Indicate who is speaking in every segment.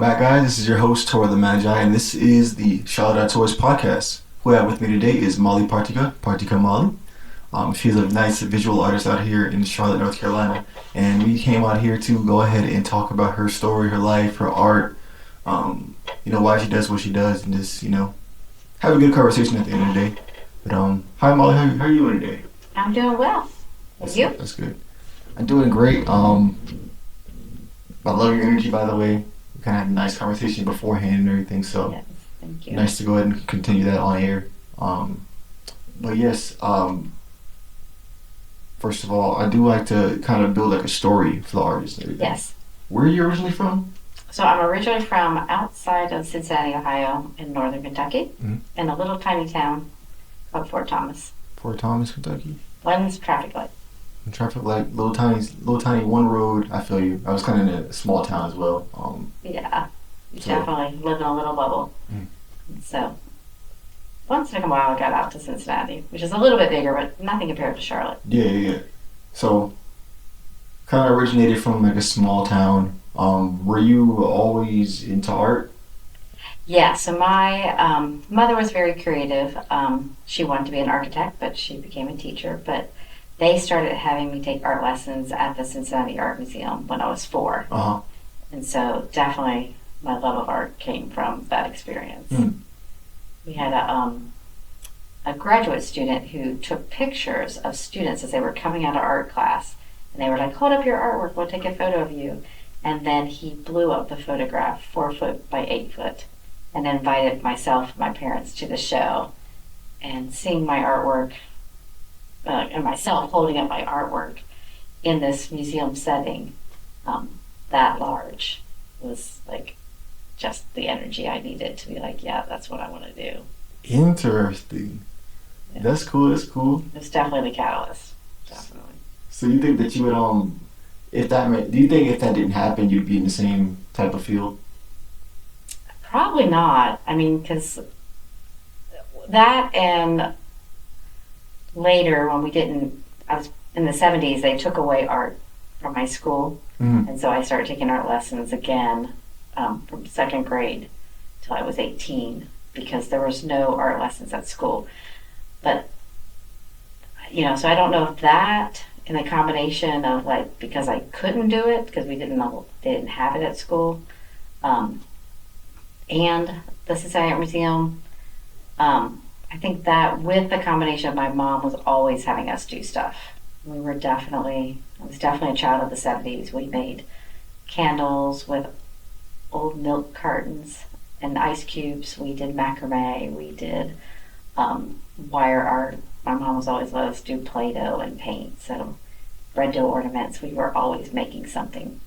Speaker 1: back, guys. This is your host, Tora the Magi, and this is the Charlotte Out Tours podcast. Who I have with me today is Molly Partyka, Partyka Molly. She's a nice visual artist out here in Charlotte, North Carolina, and we came out here to go ahead and talk about her story, her life, her art, why she does what she does, and just, have a good conversation at the end of the day. But, hi Molly, how are you doing today?
Speaker 2: I'm doing well. And you?
Speaker 1: That's good. I'm doing great. I love your energy, by the way. We kind of had a nice conversation beforehand and everything, so
Speaker 2: Yes, thank you.
Speaker 1: nice to go ahead and continue that on air. But yes, first of all, I do like to kind of build like a story for the artist and everything.
Speaker 2: Yes.
Speaker 1: Where are you originally from?
Speaker 2: So I'm originally from outside of Cincinnati, Ohio, in northern Kentucky, in a little tiny town called Fort Thomas.
Speaker 1: Fort Thomas, Kentucky.
Speaker 2: One's traffic light.
Speaker 1: Traffic light, little tiny one road. I feel you. I was kind of in a small town as well.
Speaker 2: Yeah, you
Speaker 1: So-
Speaker 2: definitely live in a little bubble. So once in a while I got out to Cincinnati, which is a little bit bigger, but nothing compared to Charlotte.
Speaker 1: Yeah. So, kind of originated from like a small town. Were you always into art?
Speaker 2: Yeah, so my mother was very creative. She wanted to be an architect, but she became a teacher. But they started having me take art lessons at the Cincinnati Art Museum when I was 4.
Speaker 1: Uh-huh.
Speaker 2: And so definitely my love of art came from that experience. We had a graduate student who took pictures of students as they were coming out of art class. And they were like, hold up your artwork, we'll take a photo of you. And then he blew up the photograph 4 foot by 8 foot and invited myself and my parents to the show. And seeing my artwork and myself holding up my artwork in this museum setting that large was like just the energy I needed to be like, yeah, that's what I want to do.
Speaker 1: Interesting.
Speaker 2: Yeah.
Speaker 1: That's cool. That's cool.
Speaker 2: It was definitely the catalyst. Definitely.
Speaker 1: So you think that you would do you think if that didn't happen, you'd be in the same type of field?
Speaker 2: Probably not. I mean, because that and later when I was in the 70s, they took away art from my school. And so I started taking art lessons again from 2nd grade till I was 18 because there was no art lessons at school. But, so I don't know if that in the combination of like, because I couldn't do it because they didn't have it at school, and the Society Art Museum, I think that with the combination of my mom was always having us do stuff. I was definitely a child of the 70s. We made candles with old milk cartons and ice cubes. We did macrame. We did wire art. My mom was always let us do Play-Doh and paint. So bread dough ornaments. We were always making something.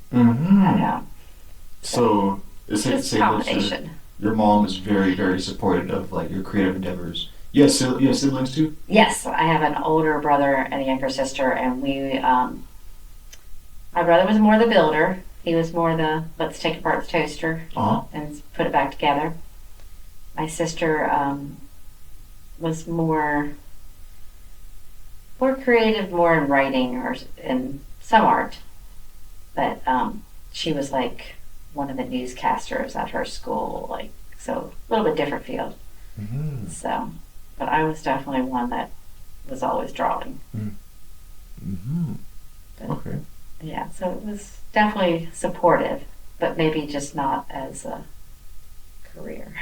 Speaker 1: So it's safe to
Speaker 2: Just
Speaker 1: say
Speaker 2: combination.
Speaker 1: your mom is very, very supportive of like your creative endeavors. Yes, so you have siblings too?
Speaker 2: Yes, I have an older brother and a younger sister, and my brother was more the builder. He was more the let's take apart the toaster and put it back together. My sister was more creative, more in writing or in some art, but she was like one of the newscasters at her school, so a little bit different field. So. But I was definitely one that was always drawing. But,
Speaker 1: Okay.
Speaker 2: yeah, so it was definitely supportive, but maybe just not as a career.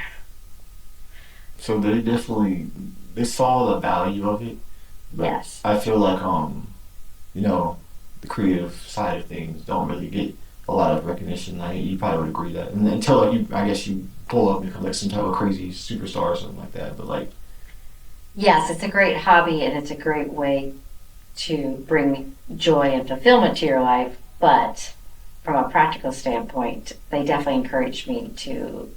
Speaker 1: So they saw the value of it. But
Speaker 2: Yes.
Speaker 1: I feel like the creative side of things don't really get a lot of recognition. Like you probably would agree that, and until I guess you pull up and become like some type of crazy superstar or something like that. But like.
Speaker 2: Yes, it's a great hobby and it's a great way to bring joy and fulfillment to your life, but from a practical standpoint, they definitely encouraged me to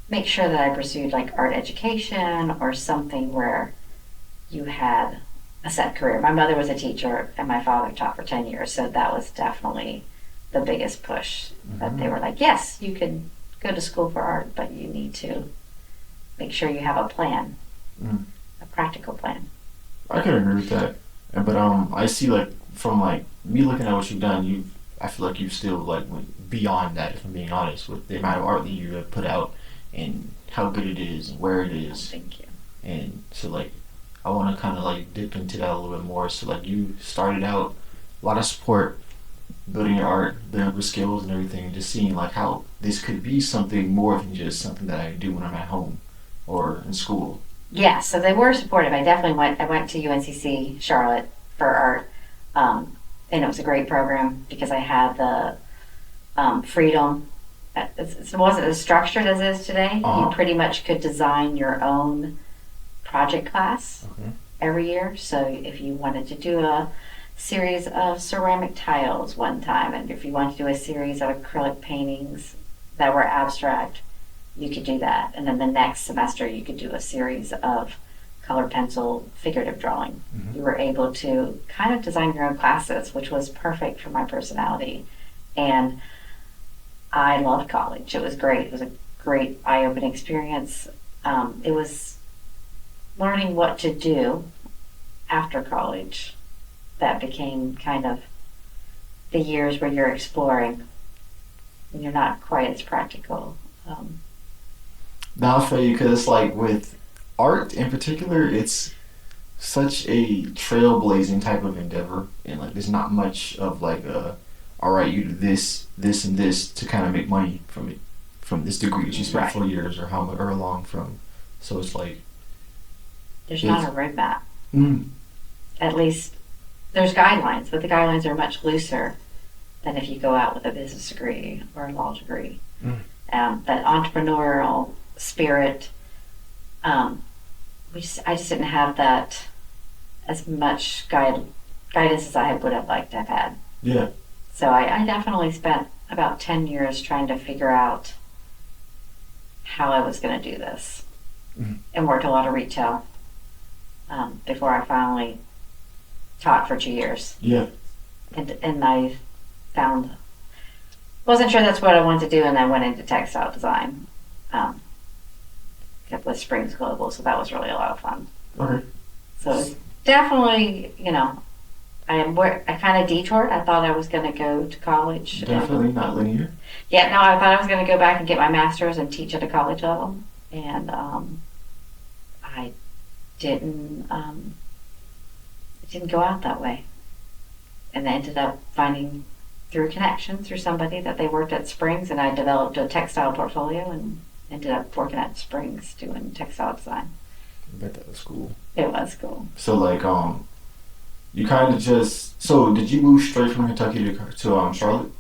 Speaker 2: make sure that I pursued like art education or something where you had a set career. My mother was a teacher and my father taught for 10 years, so that was definitely the biggest push. That they were like, yes, you can go to school for art, but you need to make sure you have a plan. A practical plan.
Speaker 1: I can agree with that, but I see like from like me looking at what you've done, I feel like you still like went beyond that. If I'm being honest, with the amount of art that you have put out and how good it is and where it
Speaker 2: Oh,
Speaker 1: is,
Speaker 2: thank you.
Speaker 1: and so like I want to kind of like dip into that a little bit more. So like you started out a lot of support, building your art, building up your skills and everything, and just seeing like how this could be something more than just something that I do when I'm at home or in school.
Speaker 2: Yeah, so they were supportive. I definitely went. I went to UNCC Charlotte for art, and it was a great program because I had the freedom. It wasn't as structured as it is today.
Speaker 1: Uh
Speaker 2: You
Speaker 1: huh.
Speaker 2: pretty much could design your own project class
Speaker 1: Okay.
Speaker 2: every year. So if you wanted to do a series of ceramic tiles one time, and if you wanted to do a series of acrylic paintings that were abstract, you could do that. And then the next semester, you could do a series of color pencil figurative drawing.
Speaker 1: Mm-hmm.
Speaker 2: You were able to kind of design your own classes, which was perfect for my personality. And I loved college. It was great. It was a great eye opening experience. It was learning what to do after college that became kind of the years where you're exploring and you're not quite as practical.
Speaker 1: Now I feel you because it's like with art in particular, it's such a trailblazing type of endeavor, and like there's not much of like a, all right, you do this, this, and this to kind of make money from it, from this degree that you spent
Speaker 2: Right.
Speaker 1: 4 years or how or long from. So it's like
Speaker 2: There's not
Speaker 1: it's
Speaker 2: a roadmap.
Speaker 1: mm,
Speaker 2: At least there's guidelines, but the guidelines are much looser than if you go out with a business degree or a law degree.
Speaker 1: mm,
Speaker 2: That entrepreneurial spirit, um, I just didn't have that as much guidance as I would have liked to have had.
Speaker 1: yeah,
Speaker 2: So I definitely spent about 10 years trying to figure out how I was going to do this
Speaker 1: mm,
Speaker 2: and worked a lot of retail before I finally taught for 2 years.
Speaker 1: yeah.
Speaker 2: And I found, wasn't sure that's what I wanted to do, and I went into textile design um, with Springs Global, so that was really a lot of fun.
Speaker 1: Okay.
Speaker 2: So it's definitely, I kind of detoured. I thought I was going to go to college.
Speaker 1: Definitely not linear.
Speaker 2: Yeah, no, I thought I was going to go back and get my master's and teach at a college level, and I didn't. It didn't go out that way, and I ended up finding through connection through somebody that they worked at Springs, and I developed a textile portfolio and ended up working at Springs doing textile design.
Speaker 1: I bet that was cool.
Speaker 2: It was cool.
Speaker 1: So like you kind of just so did you move straight from Kentucky to Charlotte?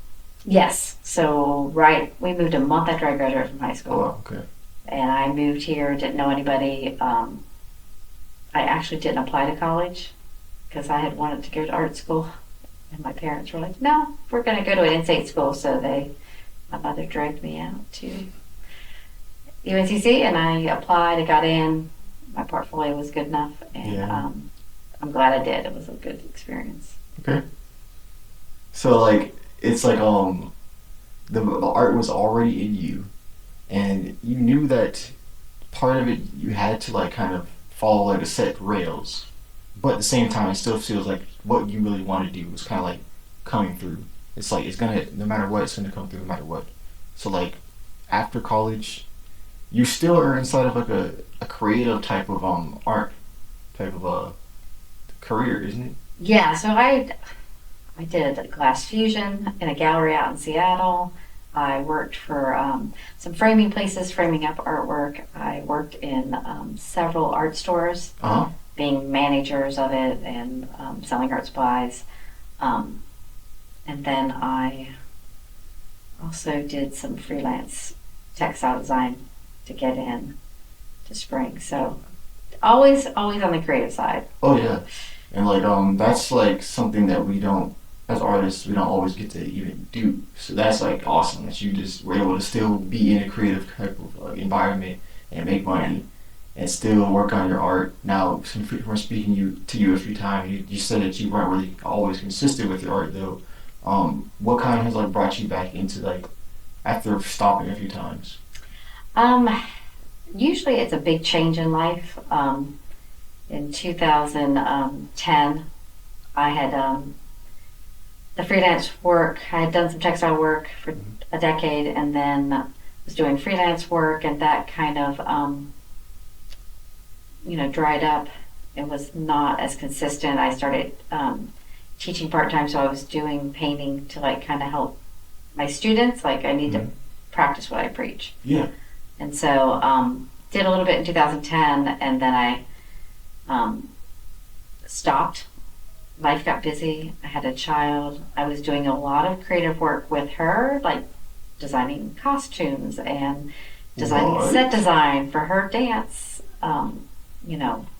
Speaker 2: Yes. So right, we moved a month after I graduated from high
Speaker 1: Oh,
Speaker 2: school,
Speaker 1: wow, okay.
Speaker 2: and I moved here. Didn't know anybody. I actually didn't apply to college because I had wanted to go to art school, and my parents were like, "No, we're going to go to an in-state school." So my mother dragged me out to UNCC, and I applied. I got in. My portfolio was good enough, and
Speaker 1: Yeah.
Speaker 2: I'm glad I did. It was a good experience.
Speaker 1: Okay. So like it's like the art was already in you, and you knew that part of it you had to like kind of follow like a set rails, but at the same time it still feels like what you really want to do was kind of like coming through. It's like it's gonna no matter what it's gonna come through no matter what. So like after college, you still are inside of like a creative type of art type of career, isn't it?
Speaker 2: Yeah. So I did glass fusion in a gallery out in Seattle. I worked for some framing places, framing up artwork. I worked in several art stores,
Speaker 1: Uh huh.
Speaker 2: being managers of it and selling art supplies. Um, and then I also did some freelance textile design to get in to Spring. So always on the creative side.
Speaker 1: Oh yeah, and like that's like something that we don't as artists we don't always get to even do. So that's like awesome that you just were able to still be in a creative type of environment and make money and still work on your art. Now, from speaking to you a few times, you said that you weren't really always consistent with your art though. What kind has like brought you back into like after stopping a few times?
Speaker 2: Um, Usually it's a big change in life. In 2010, I had the freelance work. I had done some textile work for a decade, and then was doing freelance work, and that kind of dried up. It was not as consistent. I started teaching part time, so I was doing painting to like kind of help my students. Like I need to practice what I preach.
Speaker 1: Yeah.
Speaker 2: And so did a little bit in 2010, and then I stopped. Life got busy. I had a child. I was doing a lot of creative work with her, like designing costumes and designing set design for her dance,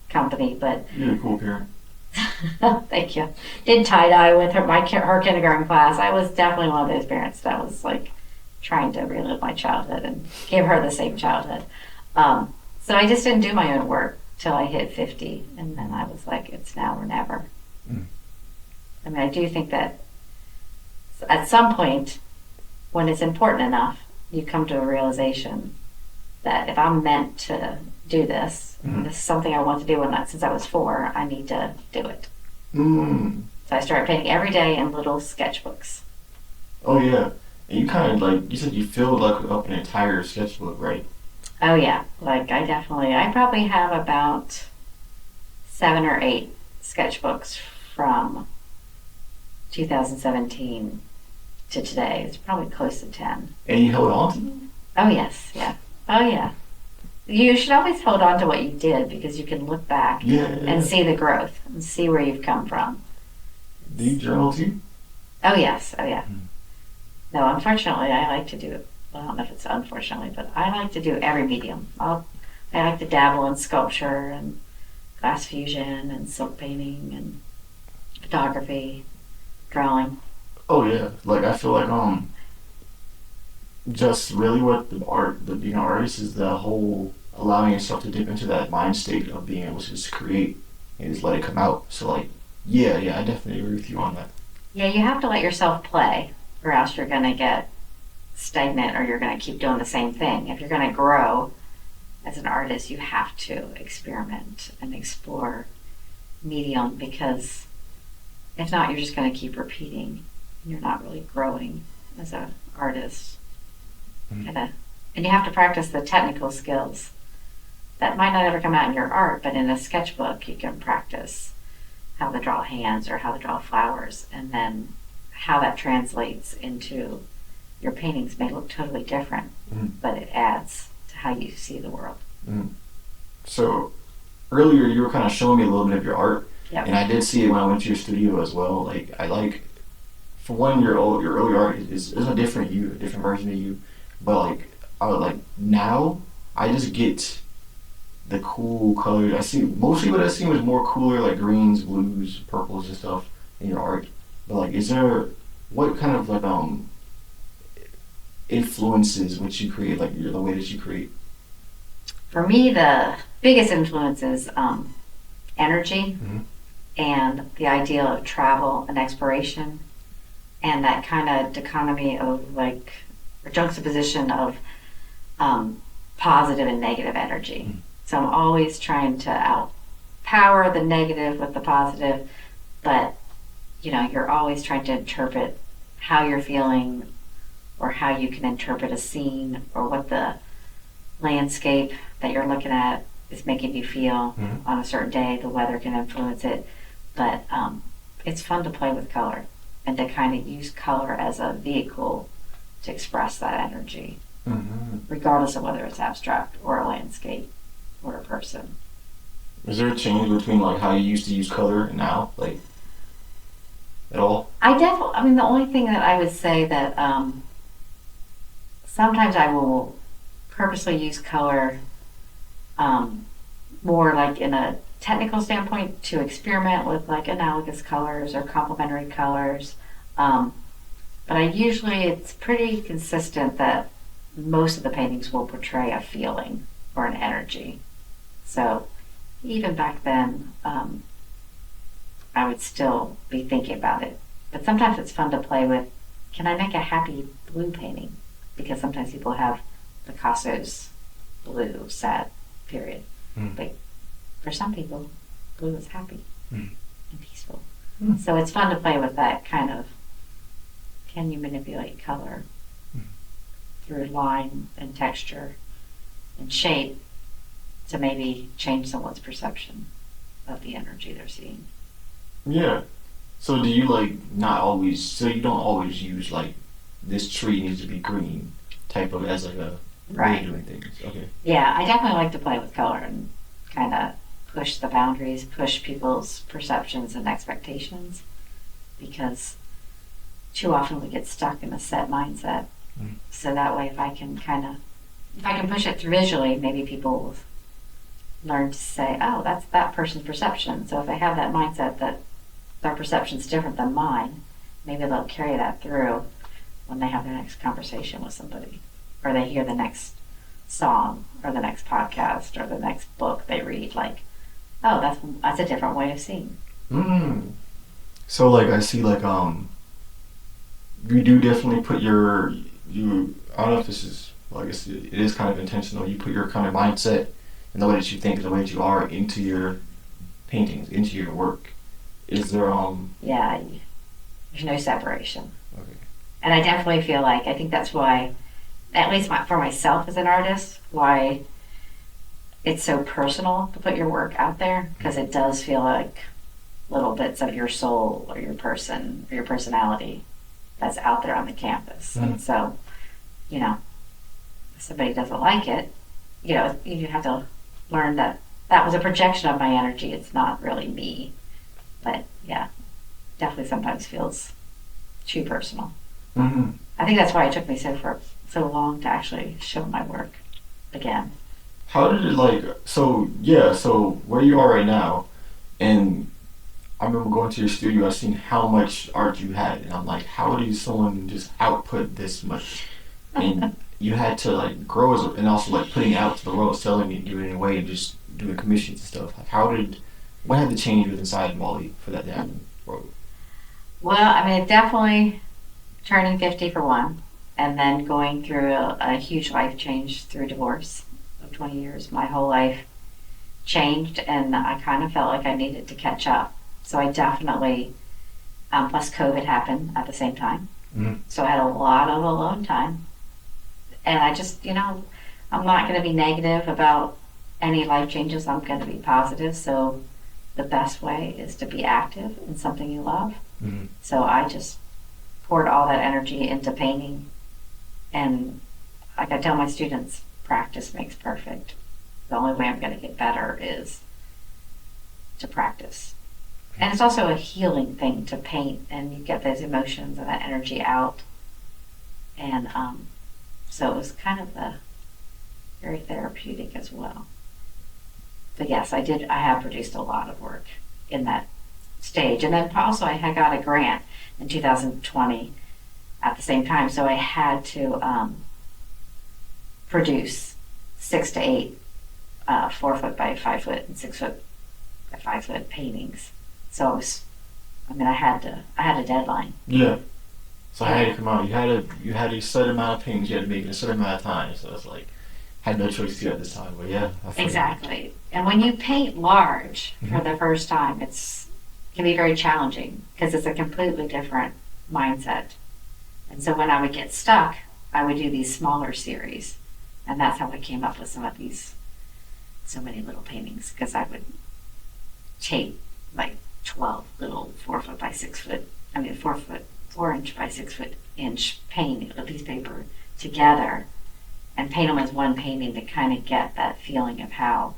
Speaker 2: company. But
Speaker 1: you're a cool parent.
Speaker 2: thank you. Did tie dye with her her kindergarten class. I was definitely one of those parents that was like trying to relive my childhood and give her the same childhood. So I just didn't do my own work till I hit 50, and then I was like, it's now or never. I mean, I do think that at some point, when it's important enough, you come to a realization that if I'm meant to do this, this is something I want to do since I was 4, I need to do it. So I started painting every day in little sketchbooks.
Speaker 1: Oh, yeah. And you kind of like, you said you filled like up an entire sketchbook, right?
Speaker 2: Oh, yeah. Like I probably have about 7 or 8 sketchbooks from 2017 to today. It's probably close to 10.
Speaker 1: And you held on to them?
Speaker 2: Oh, yes. Yeah. Oh, yeah. You should always hold on to what you did because you can look back and see the growth and see where you've come from.
Speaker 1: Do you journal too?
Speaker 2: Oh, yes. Oh, yeah. No, unfortunately, I like to do, well, I don't know if it's unfortunately, but I like to do every medium. I like to dabble in sculpture and glass fusion and silk painting and photography, drawing.
Speaker 1: Oh, yeah. Like, I feel like, just really what being an artist is the whole allowing yourself to dip into that mind state of being able to just create and just let it come out. So like, yeah, I definitely agree with you on that.
Speaker 2: Yeah, you have to let yourself play, or else you're gonna get stagnant, or you're gonna keep doing the same thing. If you're gonna grow as an artist, you have to experiment and explore medium, because if not, you're just gonna keep repeating. You're not really growing as an artist. And you have to practice the technical skills that might not ever come out in your art, but in a sketchbook you can practice how to draw hands or how to draw flowers, and then how that translates into your paintings may look totally different, but it adds to how you see the world.
Speaker 1: So earlier you were kind of showing me a little bit of your art, and I did see it when I went to your studio as well. Like, I like, for one, your early art is a different you, a different version of you. But like, I would like, now I just get the cool colors. I see mostly what I see was more cooler, like greens, blues, purples, and stuff in your art. But like, what kind of like influences what you create, like the way that you create?
Speaker 2: For me, the biggest influence is energy and the idea of travel and exploration, and that kind of dichotomy of like, or juxtaposition of positive and negative energy. So I'm always trying to outpower the negative with the positive, but you're always trying to interpret how you're feeling, or how you can interpret a scene, or what the landscape that you're looking at is making you feel on a certain day. The weather can influence it, but it's fun to play with color and to kind of use color as a vehicle to express that energy, regardless of whether it's abstract or a landscape or a person.
Speaker 1: Is there a change between like how you used to use color and now, like, at all?
Speaker 2: I mean, the only thing that I would say that sometimes I will purposely use color more like in a technical standpoint, to experiment with like analogous colors or complementary colors. But it's pretty consistent that most of the paintings will portray a feeling or an energy. So even back then, I would still be thinking about it. But sometimes it's fun to play with, can I make a happy blue painting? Because sometimes people have Picasso's blue, sad, period. But for some people, blue is happy and peaceful. So it's fun to play with that kind of can you manipulate color through line and texture and shape to maybe change someone's perception of the energy they're seeing.
Speaker 1: Yeah. So do you like not always? So you don't always use like this tree needs to be green type of as like a way of
Speaker 2: Right.
Speaker 1: doing things. Okay.
Speaker 2: Yeah, I definitely like to play with color and kind of push the boundaries, push people's perceptions and expectations because too often we get stuck in a set mindset.
Speaker 1: Mm.
Speaker 2: So that way, if I can push it through visually, maybe people will learn to say, oh, that's that person's perception. So if they have that mindset that their perception's different than mine, maybe they'll carry that through when they have their next conversation with somebody, or they hear the next song, or the next podcast, or the next book they read. Like, oh, that's a different way of seeing.
Speaker 1: Mm. So like I see like you do definitely put your you I don't know if this is well I guess it is kind of intentional. You put your kind of mindset and the way that you think, the way that you are into your paintings, into your work. Is there
Speaker 2: Yeah, there's no separation.
Speaker 1: okay.
Speaker 2: And I definitely feel like I think that's why, at least for myself as an artist, why it's so personal to put your work out there because it does feel like little bits of your soul or your person or your personality that's out there on the canvas.
Speaker 1: Mm.
Speaker 2: And so, you know, if somebody doesn't like it, you have to learn that that was a projection of my energy. It's not really me. But yeah, definitely sometimes feels too personal.
Speaker 1: Mm-hmm.
Speaker 2: I think that's why it took me so long to actually show my work again.
Speaker 1: How did it like so yeah, so where you are right now and I remember going to your studio, I seen how much art you had and I'm like, how did someone just output this much? And you had to like grow as and also like putting it out to the world, selling it, giving it away and just doing commissions and stuff. Like what had to change with inside Molly for that to happen? Bro?
Speaker 2: Well, I mean, definitely turning 50 for one, and then going through a huge life change through divorce of 20 years. My whole life changed, and I kind of felt like I needed to catch up. So I definitely, plus COVID happened at the same time.
Speaker 1: Mm.
Speaker 2: So I had a lot of alone time. And I just, I'm not going to be negative about any life changes. I'm going to be positive. So the best way is to be active in something you love.
Speaker 1: Mm.
Speaker 2: So I just poured all that energy into painting. And like I tell my students, practice makes perfect. The only way I'm going to get better is to practice. And it's also a healing thing to paint, and you get those emotions and that energy out. And so it was kind of very therapeutic as well. But yes, I have produced a lot of work in that stage. And then also I had got a grant in 2020 at the same time, so I had to produce 6 to 8 4 foot by 5 foot and 6 foot by 5 foot paintings. So I had a deadline.
Speaker 1: Yeah. So I had
Speaker 2: Yeah,
Speaker 1: to come out. You had a certain amount of paintings you had to make in a certain amount of time. So it's like had no choice to do at this time. But yeah, I feel you.
Speaker 2: exactly. And when you paint large for
Speaker 1: Mm-hmm.
Speaker 2: the first time, can be very challenging because it's a completely different mindset. And so when I would get stuck, I would do these smaller series, and that's how I came up with so many little paintings because I would tape like 12 little 4 foot by 6 foot, 4 inch by 6 foot inch paint a piece of paper together and paint them as one painting to kind of get that feeling of how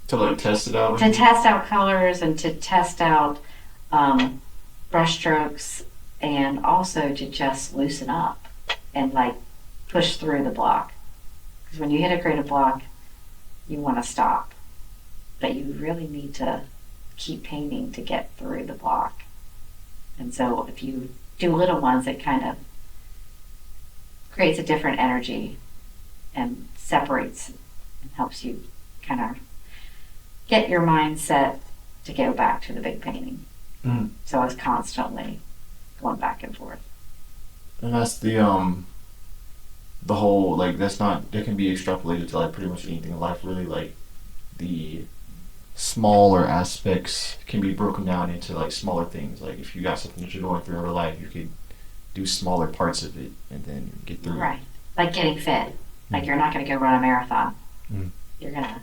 Speaker 1: To like test it out.
Speaker 2: to test out colors and to test out brush strokes and also to just loosen up and like push through the block. Because when you hit a creative block, you want to stop, but you really need to keep painting to get through the block. And so if you do little ones, it kind of creates a different energy and separates and helps you kind of get your mindset to go back to the big painting.
Speaker 1: Mm.
Speaker 2: So I was constantly going back and forth.
Speaker 1: And that's the whole like that's not that can be extrapolated to like pretty much anything in life really like the smaller aspects can be broken down into like smaller things. Like if you got something that you're going through in real life, you could do smaller parts of it and then get through it.
Speaker 2: Right. Like getting fit. Like
Speaker 1: Mm.
Speaker 2: you're not going to go run a marathon.
Speaker 1: Mm.
Speaker 2: You're going to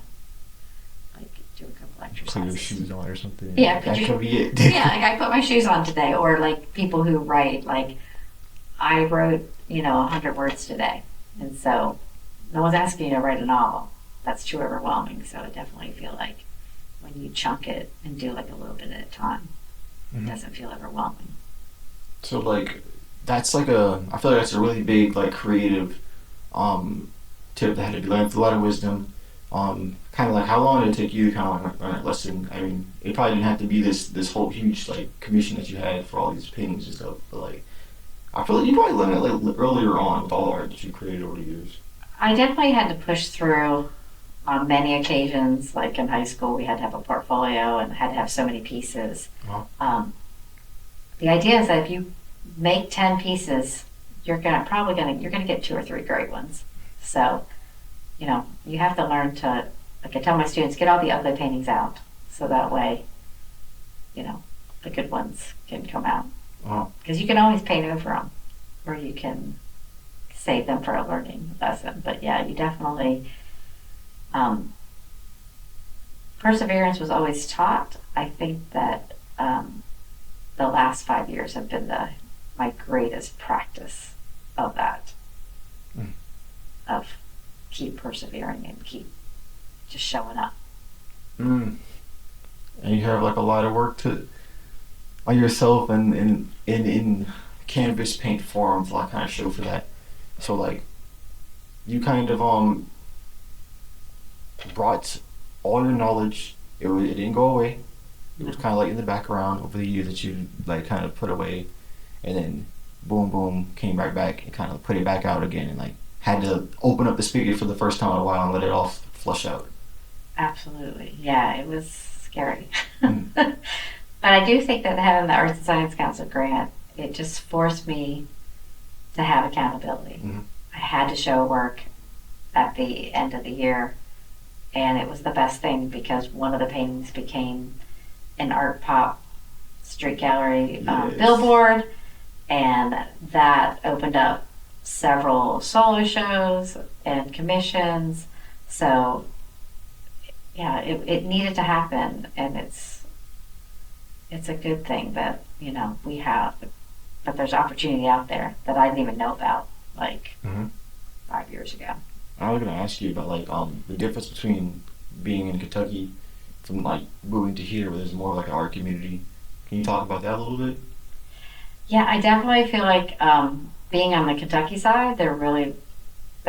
Speaker 2: like do a couple
Speaker 1: Put your
Speaker 2: exercises.
Speaker 1: shoes on or something.
Speaker 2: Yeah,
Speaker 1: That could be it.
Speaker 2: yeah, like I put my shoes on today, or like people who write, like I wrote, 100 words today. And so no one's asking you to write a novel. That's too overwhelming. So I definitely feel like when you chunk it and do like a little bit at a time, it doesn't feel overwhelming.
Speaker 1: So like that's like I feel like that's a really big like creative um tip that had to be learned with a lot of wisdom. Kind of like how long did it take you to kind of like learn that lesson? I mean, it probably didn't have to be this whole huge like commission that you had for all these paintings and stuff, but like I feel like you probably learned it like earlier on with all the art that you created over the years.
Speaker 2: I definitely had to push through on many occasions. Like in high school, we had to have a portfolio and had to have so many pieces.
Speaker 1: Wow.
Speaker 2: The idea is that if you make 10 pieces, you're gonna get two or three great ones. So, you have to learn to, like I tell my students, get all the ugly paintings out, so that way, you know, the good ones can come out.
Speaker 1: Wow.
Speaker 2: Because you can always paint over them, or you can save them for a learning lesson. But yeah, you definitely, um, perseverance was always taught. I think that the last 5 years have been my greatest practice of that,
Speaker 1: Mm.
Speaker 2: of keep persevering and keep just showing up.
Speaker 1: Mm. And you have like a lot of work to on yourself and in canvas paint form to like kind of show for that. So like you kind of brought all your knowledge. It didn't go away. It was kind of like in the background over the years that you like kind of put away, and then boom boom came right back and kind of put it back out again and like had to open up the spigot for the first time in a while and let it all flush out.
Speaker 2: Absolutely. Yeah, it was scary.
Speaker 1: Mm.
Speaker 2: But I do think that having the Arts and Science Council grant, it just forced me to have accountability.
Speaker 1: Mhm.
Speaker 2: I had to show work at the end of the year, and it was the best thing because one of the paintings became an art pop street gallery
Speaker 1: Yes.
Speaker 2: billboard, and that opened up several solo shows and commissions. So yeah, it needed to happen, and it's a good thing that we have, but there's opportunity out there that I didn't even know about like
Speaker 1: Mhm.
Speaker 2: 5 years ago.
Speaker 1: I was gonna ask you about like the difference between being in Kentucky from like moving to here where there's more of like an art community. Can you talk about that a little bit?
Speaker 2: Yeah, I definitely feel like being on the Kentucky side, there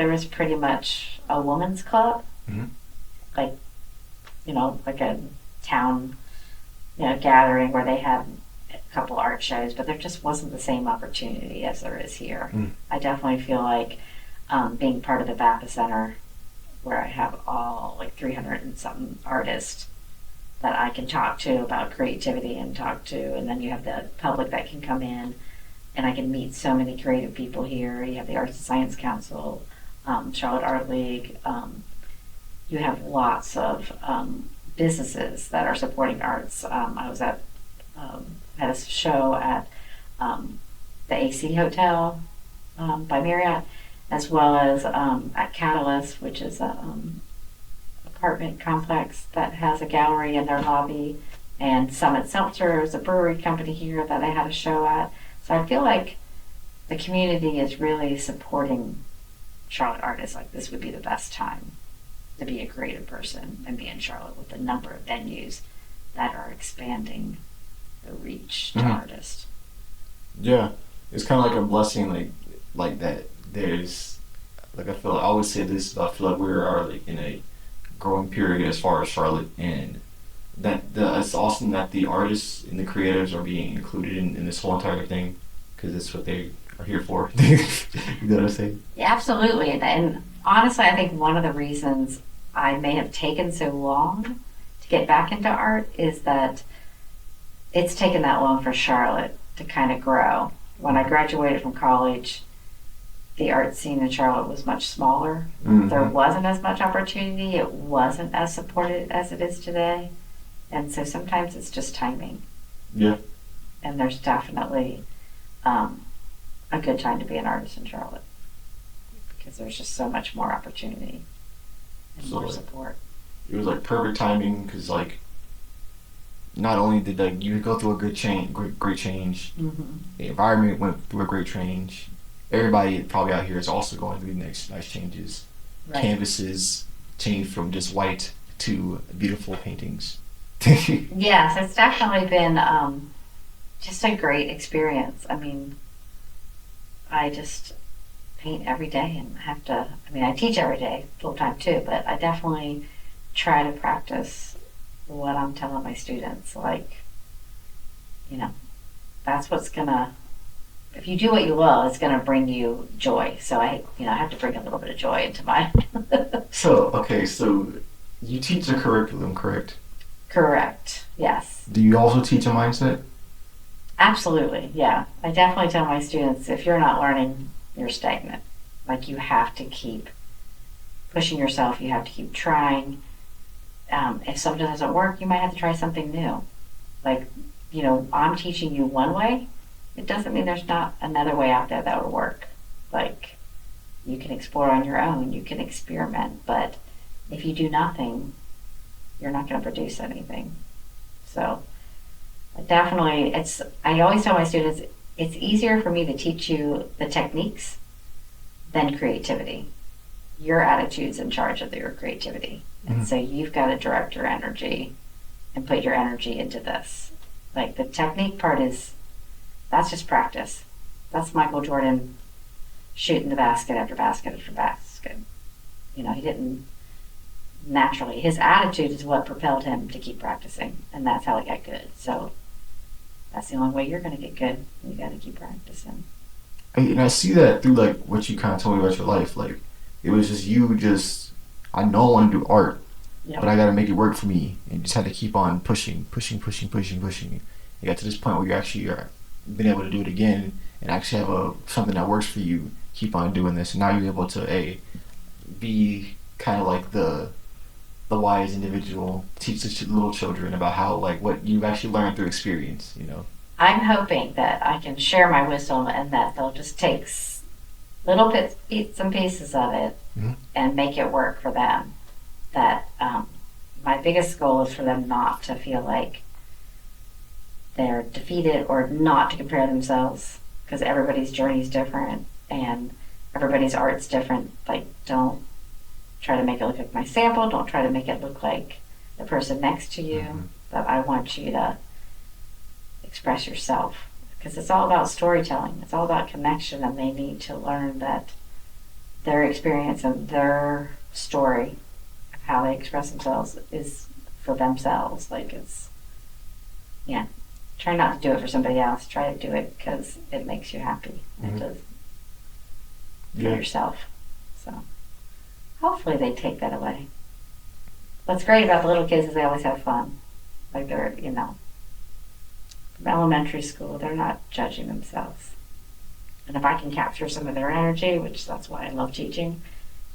Speaker 2: was pretty much a woman's club,
Speaker 1: Mhm.
Speaker 2: like like a town gathering where they had a couple art shows, but there just wasn't the same opportunity as there is here.
Speaker 1: Mm.
Speaker 2: I definitely feel like being part of the Baptist Center, where I have all like 300 and something artists that I can talk to about creativity and then you have the public that can come in, and I can meet so many creative people here. You have the Arts and Science Council, Charlotte Art League. You have lots of businesses that are supporting arts. I was had a show at the AC Hotel by Marriott, as well as at Catalyst, which is a apartment complex that has a gallery in their lobby, and Summit Seltzer is a brewery company here that I had a show at. So I feel like the community is really supporting Charlotte artists. Like this would be the best time to be a creative person and be in Charlotte with the number of venues that are expanding the reach to
Speaker 1: Mhm.
Speaker 2: artists.
Speaker 1: Yeah, it's kind of like a blessing, like that. There's like I always say this, but I feel like we are like in a growing period as far as Charlotte, and it's awesome that the artists and the creatives are being included in this whole entire thing because it's what they are here for. You know what I'm saying?
Speaker 2: Yeah, absolutely. And honestly, I think one of the reasons I may have taken so long to get back into art is that it's taken that long for Charlotte to kind of grow. When I graduated from college, the art scene in Charlotte was much smaller.
Speaker 1: Mhm.
Speaker 2: There wasn't as much opportunity. It wasn't as supported as it is today. And so sometimes it's just timing.
Speaker 1: Yeah.
Speaker 2: And there's definitely um, a good time to be an artist in Charlotte because there's just so much more opportunity and
Speaker 1: So
Speaker 2: more
Speaker 1: like
Speaker 2: support.
Speaker 1: it was like perfect timing because like not only did like you go through a good change, great change,
Speaker 2: Mm-hmm.
Speaker 1: the environment went through a great change. Everybody probably out here is also going through nice changes.
Speaker 2: Right.
Speaker 1: Canvases changed from just white to beautiful paintings.
Speaker 2: Yes, it's definitely been just a great experience. I mean, I just paint every day and have to, I mean, I teach every day full time too, but I definitely try to practice what I'm telling my students. Like, you know, that's what's gonna, if you do what you love, it's gonna bring you joy. So I have to bring a little bit of joy into mine.
Speaker 1: So okay, so you teach a curriculum, correct?
Speaker 2: Correct. Yes.
Speaker 1: Do you also teach a mindset?
Speaker 2: Absolutely. Yeah. I definitely tell my students if you're not learning, you're stagnant. Like you have to keep pushing yourself, you have to keep trying. If something doesn't work, you might have to try something new. Like, I'm teaching you one way, it doesn't mean there's not another way out there that would work. Like, you can explore on your own, you can experiment, but if you do nothing, you're not going to produce anything. So, definitely, I always tell my students it's easier for me to teach you the techniques than creativity. Your attitude's in charge of your creativity. And
Speaker 1: Mm-hmm.
Speaker 2: so you've got to direct your energy and put your energy into this. Like the technique part that's just practice. That's Michael Jordan shooting the basket after basket after basket. He didn't naturally. His attitude is what propelled him to keep practicing, and that's how he got good. So that's the only way you're going to get good. You got to keep practicing.
Speaker 1: And I see that through like what you kind of told me about your life. Like it was just you just I know I want to do art, but
Speaker 2: Yep.
Speaker 1: I got to make it work for me, and just had to keep on pushing. You got to this point where you actually are been able to do it again and actually have a something that works for you. Keep on doing this, and now you're able to be kind of like the wise individual, teach the little children about how like what you've actually learned through experience.
Speaker 2: I'm hoping that I can share my wisdom and that they'll just take little bits and pieces of it
Speaker 1: Mm-hmm.
Speaker 2: and make it work for them. That my biggest goal is for them not to feel like they're defeated or not to compare themselves because everybody's journey is different and everybody's art's different. Like, don't try to make it look like my sample. Don't try to make it look like the person next to you.
Speaker 1: Mm-hmm.
Speaker 2: But I want you to express yourself because it's all about storytelling. It's all about connection, and they need to learn that their experience and their story of how they express themselves is for themselves. Like yeah. Try not to do it for somebody else. Try to do it because it makes you happy and
Speaker 1: Mm-hmm.
Speaker 2: to for
Speaker 1: Yeah.
Speaker 2: yourself. So hopefully they take that away. What's great about the little kids is they always have fun. Like from elementary school, they're not judging themselves. And if I can capture some of their energy, which that's why I love teaching,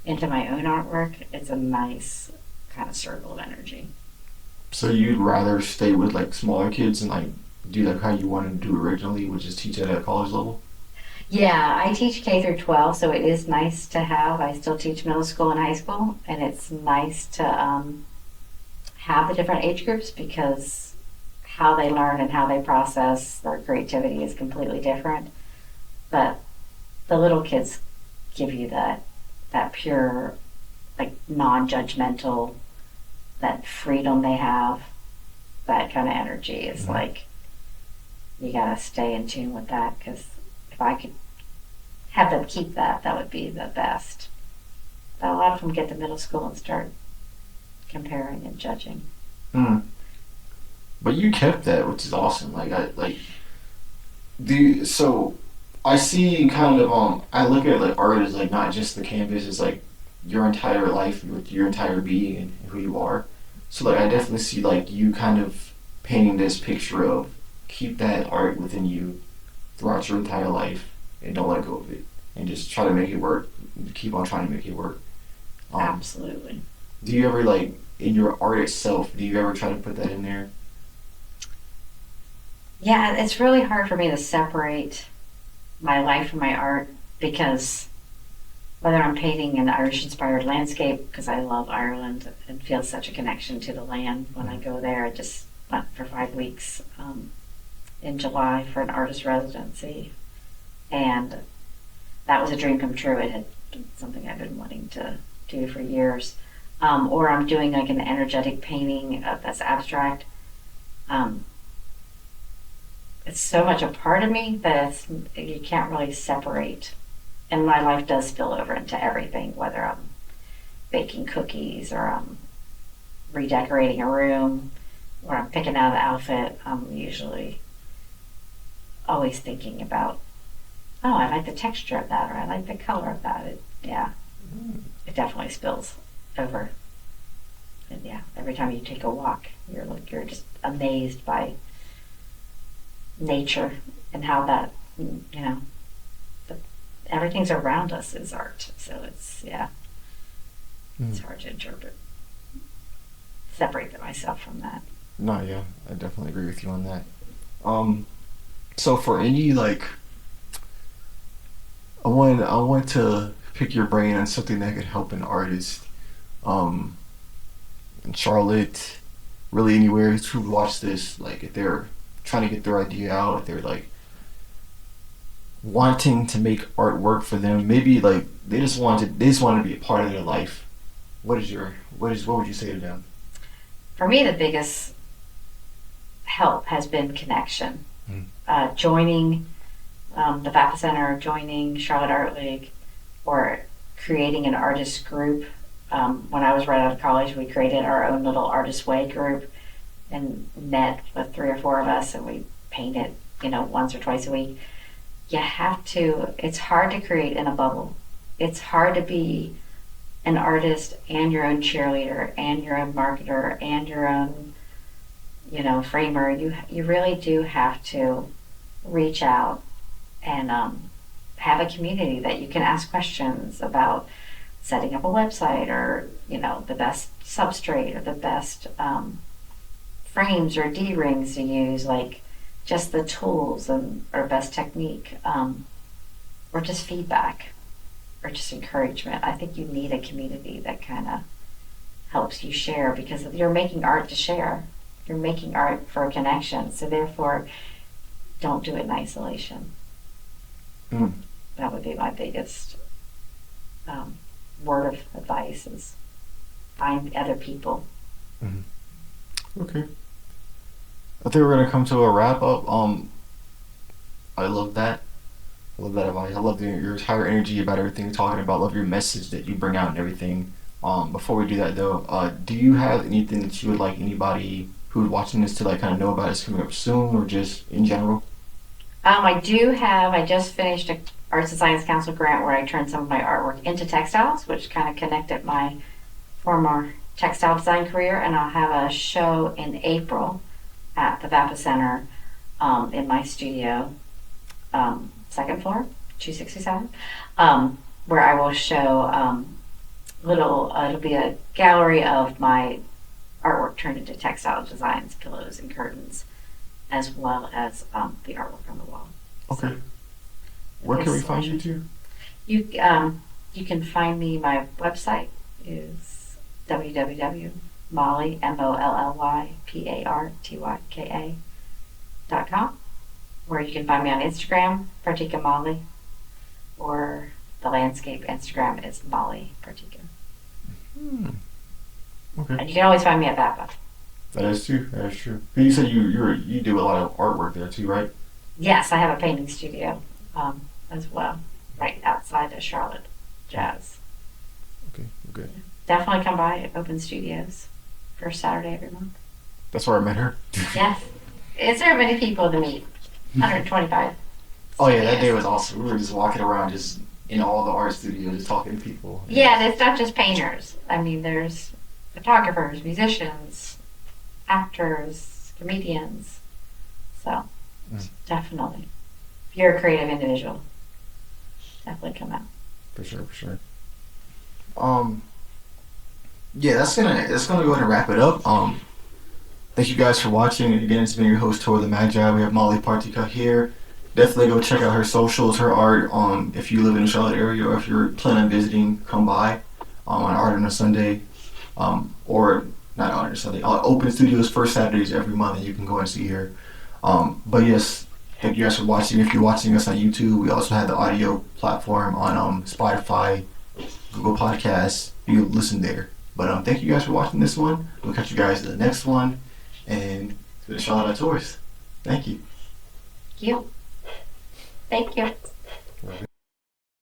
Speaker 2: into my own artwork, it's a nice kind of circle of energy.
Speaker 1: So you'd rather stay with like smaller kids and like do like how you wanted to do originally, which is teach at a college level?
Speaker 2: Yeah, I teach K through 12, so it is nice to have. I still teach middle school and high school, and it's nice to have the different age groups because how they learn and how they process their creativity is completely different. But the little kids give you that pure, like non-judgmental, that freedom they have, that kind of energy is
Speaker 1: Mm-hmm.
Speaker 2: like you gotta stay in tune with that because if I could have them keep that, that would be the best. But a lot of them get to middle school and start comparing and judging.
Speaker 1: Mm. But you kept that, which is awesome. Like I like the so I see kind of I look at like art as like not just the canvas, it's like your entire life, your entire being and who you are. So like I definitely see like you kind of painting this picture of keep that art within you throughout your entire life and don't let go of it and just try to make it work. Keep on trying to make it work. Um,
Speaker 2: Absolutely.
Speaker 1: do you ever like in your art itself? Do you ever try to put that in there?
Speaker 2: Yeah, it's really hard for me to separate my life from my art because whether I'm painting an Irish inspired landscape, because I love Ireland and feel such a connection to the land when I go there. I just went for 5 weeks in July for an artist residency, and that was a dream come true. It had been something I've been wanting to do for years. Or I'm doing like an energetic painting that's abstract. Um, it's so much a part of me that you can't really separate. And my life does spill over into everything, whether I'm baking cookies or I'm redecorating a room or I'm picking out an outfit. I'm usually always thinking about, oh, I like the texture of that, or I like the color of that. Yeah, it definitely spills over. And yeah, every time you take a walk, you're just amazed by nature and how that, the, everything's around us is art. So it's hard to interpret, separate myself from that.
Speaker 1: No, yeah, I definitely agree with you on that. Um, so for any like, I want to pick your brain on something that could help an artist. Um, in Charlotte, really anywhere who watch this, like if they're trying to get their idea out, if they're like wanting to make art work for them, maybe like they just want to be a part of their life. What would you say to them?
Speaker 2: For me, the biggest help has been connection.
Speaker 1: Mm.
Speaker 2: Joining the VAPA Center, joining Charlotte Art League, or creating an artist group. When I was right out of college, we created our own little Artist Way group and met with 3 or 4 of us, and we painted, once or twice a week. You have to, it's hard to create in a bubble. It's hard to be an artist and your own cheerleader and your own marketer and your own, framer. You really do have to reach out and have a community that you can ask questions about setting up a website, or the best substrate, or the best frames or D rings to use, like just the tools and or best technique, or just feedback or just encouragement. I think you need a community that kind of helps you share, because you're making art to share. You're making art for a connection. So therefore, don't do it in isolation.
Speaker 1: Mm.
Speaker 2: That would be my biggest word of advice: is find other people.
Speaker 1: Mhm. Okay. I think we're gonna come to a wrap up. I love that. I love that advice. I love your entire energy about everything you're talking about. Love your message that you bring out and everything. Before we do that though, do you have anything that you would like anybody who's watching this to like kind of know about? It's coming up soon, or just in general?
Speaker 2: I just finished a Arts and Science Council grant where I turned some of my artwork into textiles, which kind of connected my former textile design career. And I'll have a show in April at the VAPA Center, in my studio, second floor, 267, where I will show it'll be a gallery of my artwork turned into textile designs, pillows and curtains, as well as the artwork on the wall.
Speaker 1: Okay.
Speaker 2: So,
Speaker 1: Where can we find you
Speaker 2: selection.
Speaker 1: to?
Speaker 2: You can find me. My website is www.molly MOLLYPARTYKA.com, where you can find me on Instagram, Partika Molly, or the landscape Instagram is Molly Partyka.
Speaker 1: Hmm. Okay.
Speaker 2: And you can always find me at VAPA.
Speaker 1: That is true. That is true. You said you do a lot of artwork there too, right?
Speaker 2: Yes, I have a painting studio as well, right outside of Charlotte Jazz.
Speaker 1: Okay. Okay.
Speaker 2: Definitely come by at Open Studios, first Saturday every month.
Speaker 1: That's where I met her.
Speaker 2: Yes. Is there many people to meet? 125.
Speaker 1: Oh yeah, that day
Speaker 2: studios.
Speaker 1: was awesome. We were just walking around, just in all the art studios, just talking to people.
Speaker 2: Yeah, and it's not just painters. I mean, there's photographers, musicians, actors, comedians. So, definitely. If you're a creative individual, definitely come out.
Speaker 1: For sure, for sure. Um, Yeah, that's gonna go ahead and wrap it up. Thank you guys for watching. Again, it's been your host Tour the Magi. We have Molly Partyka here. Definitely go check out her socials, her art. If you live in the Charlotte area or if you're planning on visiting, come by on Art on a Sunday. Or not Art on a Sunday. Open studios first Saturdays every month, and you can go and see her. But yes, thank you guys for watching. If you're watching us on YouTube, we also have the audio platform on Spotify, Google Podcasts. You can listen there. But thank you guys for watching this one. We'll catch you guys in the next one. And to the Charlotte Tours. Thank you.
Speaker 2: You. Thank you.